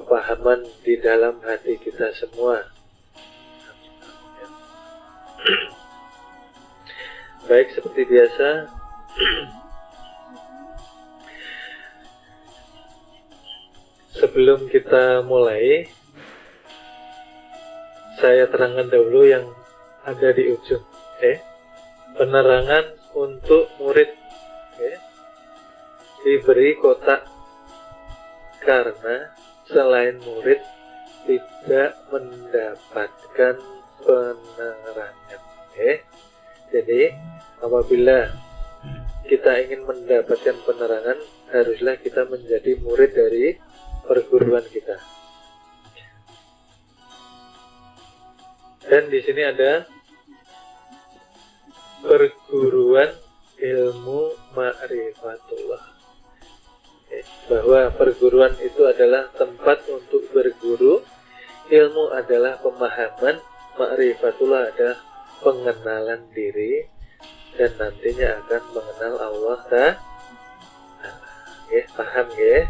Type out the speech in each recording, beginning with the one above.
kepahaman di dalam hati kita semua. Baik, seperti biasa, sebelum kita mulai, saya terangkan dahulu yang ada di ujung. Penerangan untuk murid. Diberi kotak karena selain murid tidak mendapatkan penerangan. Jadi apabila kita ingin mendapatkan penerangan, haruslah kita menjadi murid dari perguruan kita. Dan di sini ada perguruan ilmu ma'rifatullah. Bahwa perguruan itu adalah tempat untuk berguru, ilmu adalah pemahaman, ma'rifatullah adalah pengenalan diri, dan nantinya akan mengenal Allah Ta'ala. Paham ya?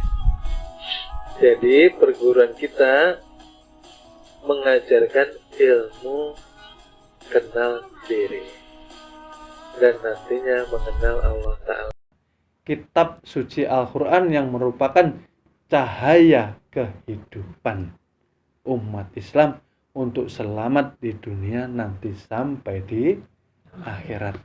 Jadi perguruan kita mengajarkan ilmu kenal diri dan nantinya mengenal Allah Ta'ala. Kitab suci Al-Quran yang merupakan cahaya kehidupan umat Islam untuk selamat di dunia nanti sampai di akhirat.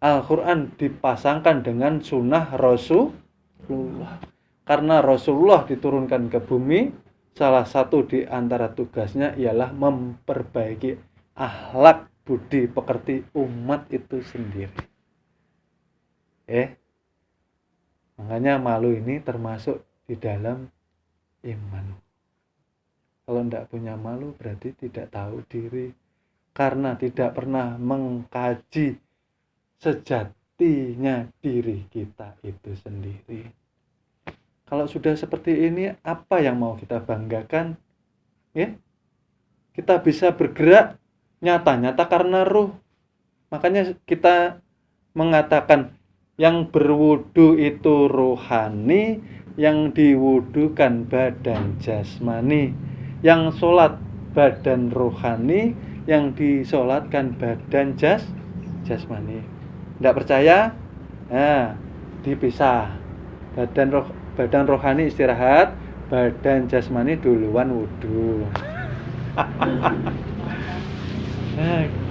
Al-Quran dipasangkan dengan sunnah Rasulullah. Karena Rasulullah diturunkan ke bumi, salah satu di antara tugasnya ialah memperbaiki akhlak budi pekerti umat itu sendiri. Makanya malu ini termasuk di dalam iman. Kalau tidak punya malu berarti tidak tahu diri, karena tidak pernah mengkaji sejatinya diri kita itu sendiri. Kalau sudah seperti ini, apa yang mau kita banggakan? Kita bisa bergerak nyata-nyata karena ruh. Makanya kita mengatakan yang berwudu itu rohani, yang diwudukan badan jasmani, yang sholat badan rohani, yang disolatkan badan jasmani. Tidak percaya? Dipisah. Badan rohani istirahat, badan jasmani duluan wudu.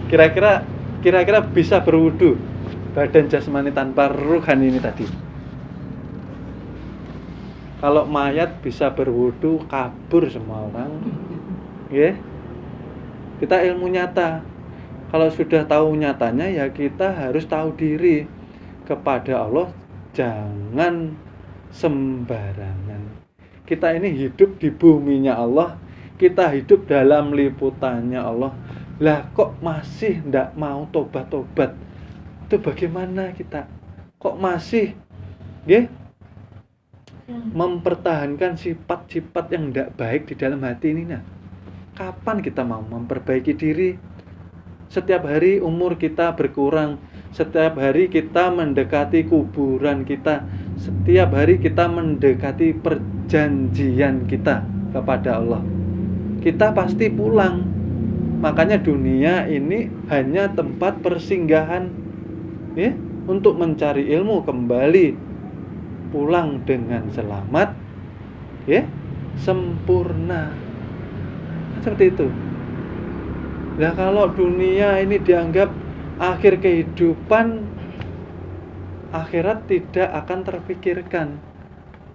Kira-kira bisa berwudu badan jasmani tanpa rohani ini tadi. Kalau mayat bisa berwudu, kabur semua orang. Kita ilmu nyata. Kalau sudah tahu nyatanya, ya kita harus tahu diri kepada Allah. Jangan sembarangan. Kita ini hidup di buminya Allah, kita hidup dalam liputannya Allah. Lah kok masih tidak mau tobat-tobat? Itu bagaimana kita? Kok masih mempertahankan sifat-sifat yang tidak baik di dalam hati ini? Kapan kita mau memperbaiki diri? Setiap hari umur kita berkurang, setiap hari kita mendekati kuburan kita, setiap hari kita mendekati perjanjian kita kepada Allah. Kita pasti pulang. Makanya dunia ini hanya tempat persinggahan, untuk mencari ilmu kembali pulang dengan selamat, sempurna. Seperti itu. Nah, kalau dunia ini dianggap akhir kehidupan, akhirat tidak akan terpikirkan.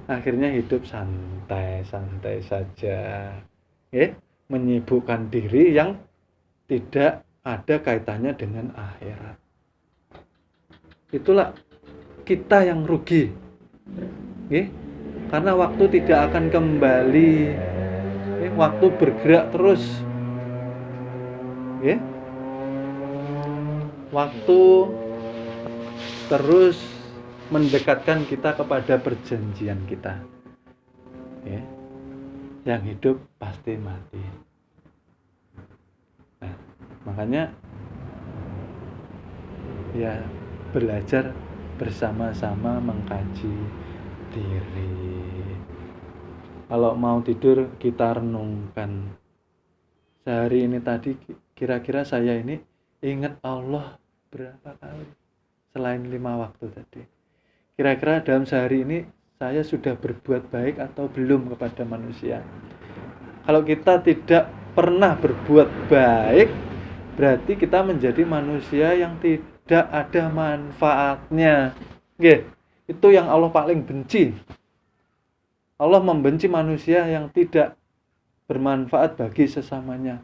Akhirnya hidup santai-santai saja, menyibukkan diri yang tidak ada kaitannya dengan akhirat. Itulah kita yang rugi, karena waktu tidak akan kembali. Waktu bergerak terus, waktu terus mendekatkan kita kepada perjanjian kita. Yang hidup pasti mati. Nah, makanya belajar bersama-sama mengkaji diri. Kalau mau tidur kita renungkan. Sehari ini tadi kira-kira saya ini ingat Allah berapa kali selain 5 waktu tadi. Kira-kira dalam sehari ini saya sudah berbuat baik atau belum kepada manusia. Kalau kita tidak pernah berbuat baik, berarti kita menjadi manusia yang tidak ada manfaatnya. Nggih, itu yang Allah paling benci. Allah membenci manusia yang tidak bermanfaat bagi sesamanya.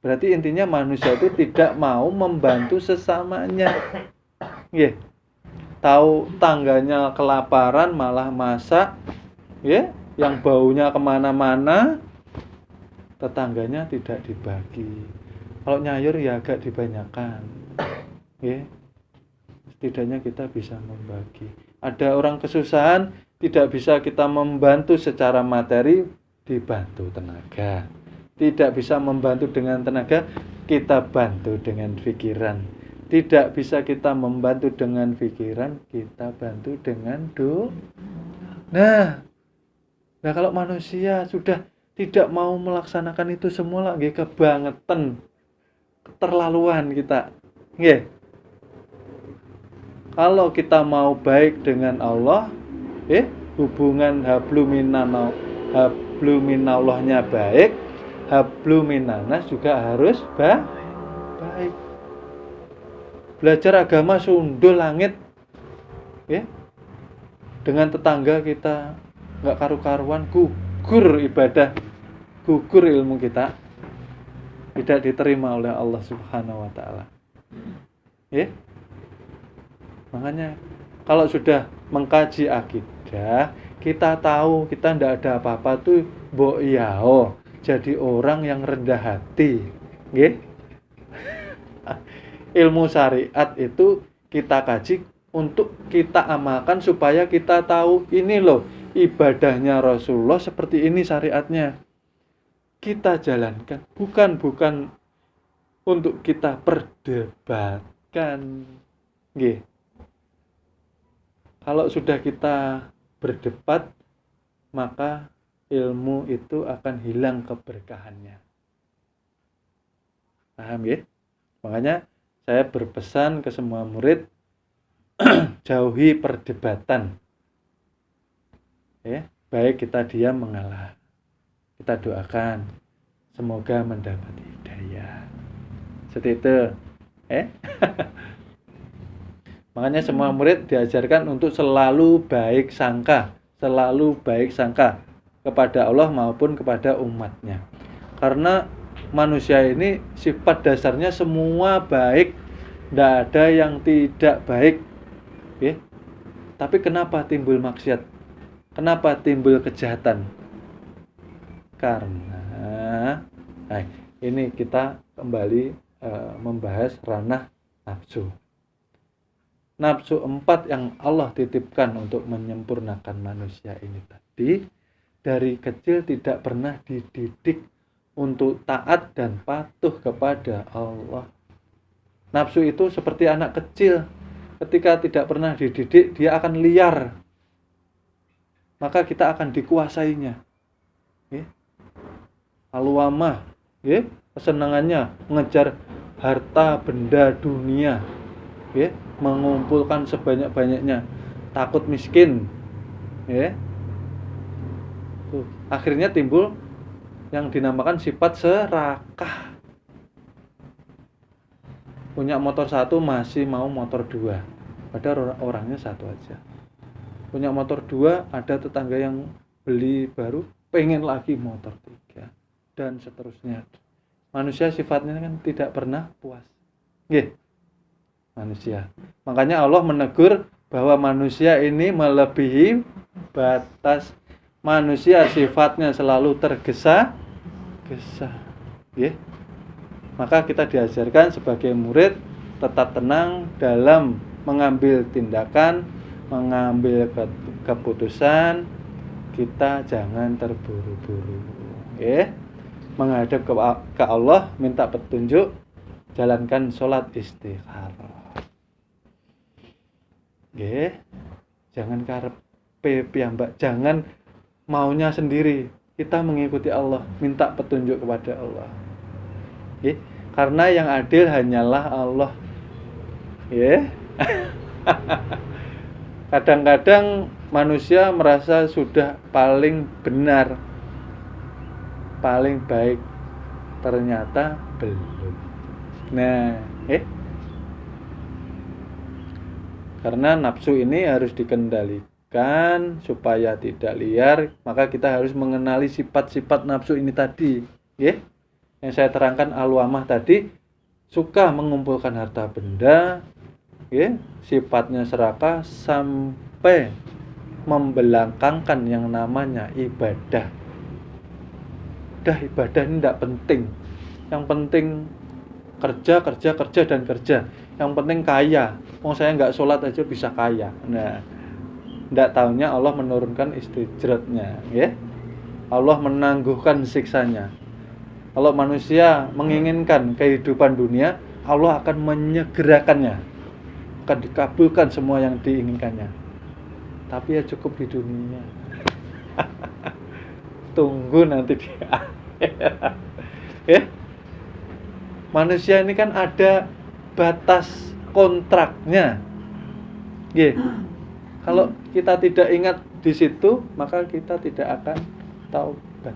Berarti intinya manusia itu tidak mau membantu sesamanya. Nggih. Tahu tangganya kelaparan malah masak, ya, yang baunya kemana-mana, tetangganya tidak dibagi. Kalau nyayur ya agak dibanyakan, ya. Setidaknya kita bisa membagi. Ada orang kesusahan, tidak bisa kita membantu secara materi, dibantu tenaga. Tidak bisa membantu dengan tenaga, kita bantu dengan pikiran. Tidak bisa kita membantu dengan pikiran, kita bantu dengan doa. Nah, kalau manusia sudah tidak mau melaksanakan itu semua lagi kebangetan, keterlaluan kita. Nggih. Kalau kita mau baik dengan Allah, hubungan habluminallahnya baik, habluminanas juga harus baik. Belajar agama sundul langit, ya. Dengan tetangga kita nggak karu-karuan, gugur ibadah, gugur ilmu kita, tidak diterima oleh Allah Subhanahu Wa Taala. Ya. Makanya kalau sudah mengkaji akidah, kita tahu kita tidak ada apa-apa tuh mbok yao, jadi orang yang rendah hati. Nggih. Ilmu syariat itu kita kaji untuk kita amalkan supaya kita tahu ini loh ibadahnya Rasulullah seperti ini syariatnya. Kita jalankan, bukan untuk kita perdebatkan. Nggih. Kalau sudah kita berdebat, maka ilmu itu akan hilang keberkahannya. Paham ya? Makanya saya berpesan ke semua murid, jauhi perdebatan. Ya, baik kita diam mengalah. Kita doakan semoga mendapat hidayah. Seperti itu. Makanya semua murid diajarkan untuk selalu baik sangka kepada Allah maupun kepada umatnya. Karena manusia ini sifat dasarnya semua baik, tidak ada yang tidak baik. Ya. Tapi kenapa timbul maksiat? Kenapa timbul kejahatan? Karena ini kita kembali membahas ranah nafsu. Nafsu 4 yang Allah titipkan untuk menyempurnakan manusia ini tadi, dari kecil tidak pernah dididik untuk taat dan patuh kepada Allah. Nafsu itu seperti anak kecil, ketika tidak pernah dididik, dia akan liar. Maka kita akan dikuasainya. Al-wamah, kesenangannya mengejar harta benda dunia, mengumpulkan sebanyak-banyaknya, takut miskin, akhirnya timbul yang dinamakan sifat serakah. Punya motor 1 masih mau motor 2, padahal orangnya 1 aja. Punya motor 2, ada tetangga yang beli baru, pengen lagi motor 3, dan seterusnya. Manusia sifatnya kan tidak pernah puas. Manusia. Makanya Allah menegur bahwa manusia ini melebihi batas. Manusia sifatnya selalu tergesa-gesa. Maka kita diajarkan sebagai murid tetap tenang dalam mengambil tindakan, mengambil keputusan. Kita jangan terburu-buru. Menghadap ke Allah, minta petunjuk, jalankan sholat istikharah. Jangan karepe piyambak, jangan maunya sendiri. kita mengikuti Allah, minta petunjuk kepada Allah. Nggih, karena yang adil hanyalah Allah. Nggih. Kadang-kadang manusia merasa sudah paling benar, paling baik, ternyata belum. Nah, karena nafsu ini harus dikendalikan supaya tidak liar, maka kita harus mengenali sifat-sifat nafsu ini tadi, yang saya terangkan al-wamah tadi, suka mengumpulkan harta benda, sifatnya serakah sampai membelakangkan yang namanya ibadah. Ibadah ini tidak penting. Yang penting kerja dan kerja. Yang penting kaya. Saya nggak sholat aja bisa kaya. Nah, tidak tahunya Allah menurunkan istidratnya, Allah menangguhkan siksanya. Kalau manusia menginginkan kehidupan dunia, Allah akan menyegerakannya, akan dikabulkan semua yang diinginkannya. Tapi ya cukup di dunia. Tunggu nanti di akhirat. Manusia ini kan ada batas kontraknya. Kalau kita tidak ingat di situ, maka kita tidak akan taubat.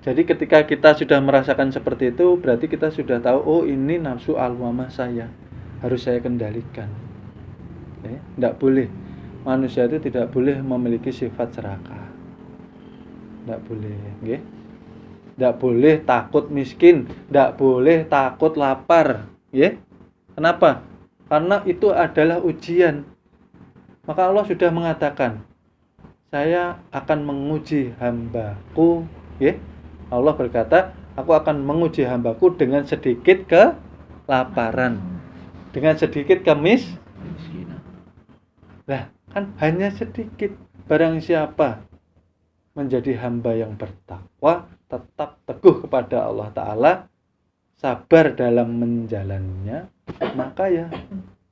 Jadi ketika kita sudah merasakan seperti itu, berarti kita sudah tahu, oh ini nafsu al-wamah saya, harus saya kendalikan. Tidak boleh, manusia itu tidak boleh memiliki sifat serakah. Tidak boleh, tidak boleh takut miskin, tidak boleh takut lapar, Kenapa? Karena itu adalah ujian. Maka Allah sudah mengatakan, saya akan menguji hambaku, Allah berkata, aku akan menguji hambaku dengan sedikit kelaparan, dengan sedikit kemiskinan. Lah, kan hanya sedikit. Barang siapa menjadi hamba yang bertakwa, tetap teguh kepada Allah Ta'ala, sabar dalam menjalannya, maka ya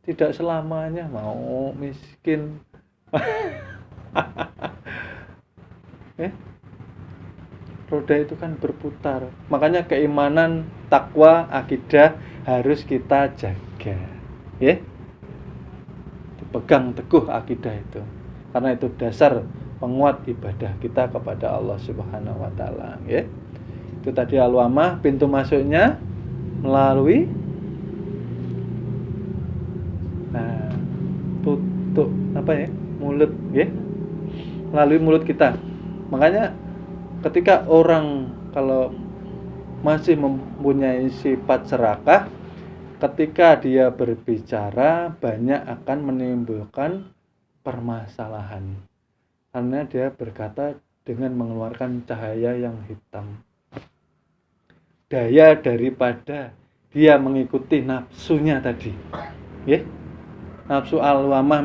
tidak selamanya mau miskin. Roda itu kan berputar. Makanya keimanan, takwa, akidah harus kita jaga. Dipegang teguh akidah itu. Karena itu dasar penguat ibadah kita kepada Allah Subhanahu wa taala, Itu tadi al-wamah, pintu masuknya melalui tutup mulut, melalui mulut kita. Makanya ketika orang kalau masih mempunyai sifat serakah, ketika dia berbicara banyak akan menimbulkan permasalahan. Karena dia berkata dengan mengeluarkan cahaya yang hitam. Daya daripada dia mengikuti nafsunya tadi. Nafsu al-wamah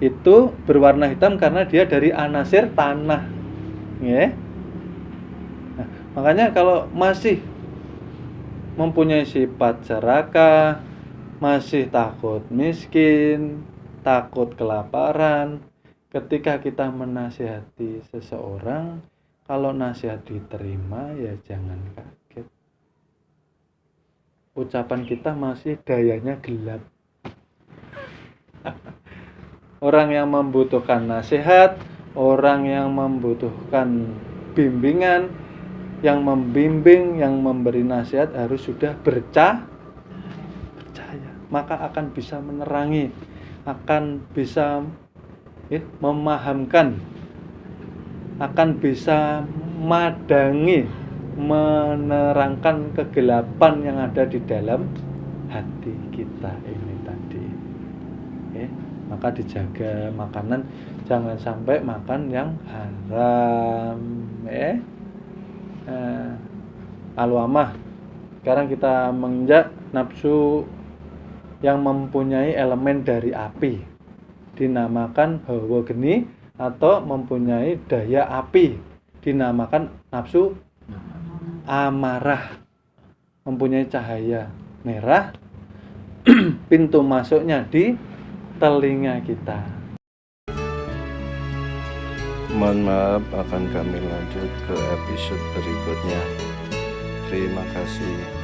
itu berwarna hitam karena dia dari anasir tanah. Nah, makanya kalau masih mempunyai sifat serakah, masih takut miskin, takut kelaparan, ketika kita menasihati seseorang, kalau nasihat diterima ya jangan kaget. Ucapan kita masih dayanya gelap. Orang yang membutuhkan nasihat, orang yang membutuhkan bimbingan, yang membimbing, yang memberi nasihat harus sudah percaya, maka akan bisa menerangi, akan bisa memahamkan, akan bisa madangi, menerangkan kegelapan yang ada di dalam hati kita ini tadi. Maka dijaga makanan, jangan sampai makan yang haram. Al-wamah. Sekarang kita menginjak nafsu yang mempunyai elemen dari api, dinamakan hawa geni, atau mempunyai daya api, dinamakan nafsu amarah, mempunyai cahaya merah. Pintu masuknya di telinga kita. Mohon maaf, akan kami lanjut ke episode berikutnya. Terima kasih.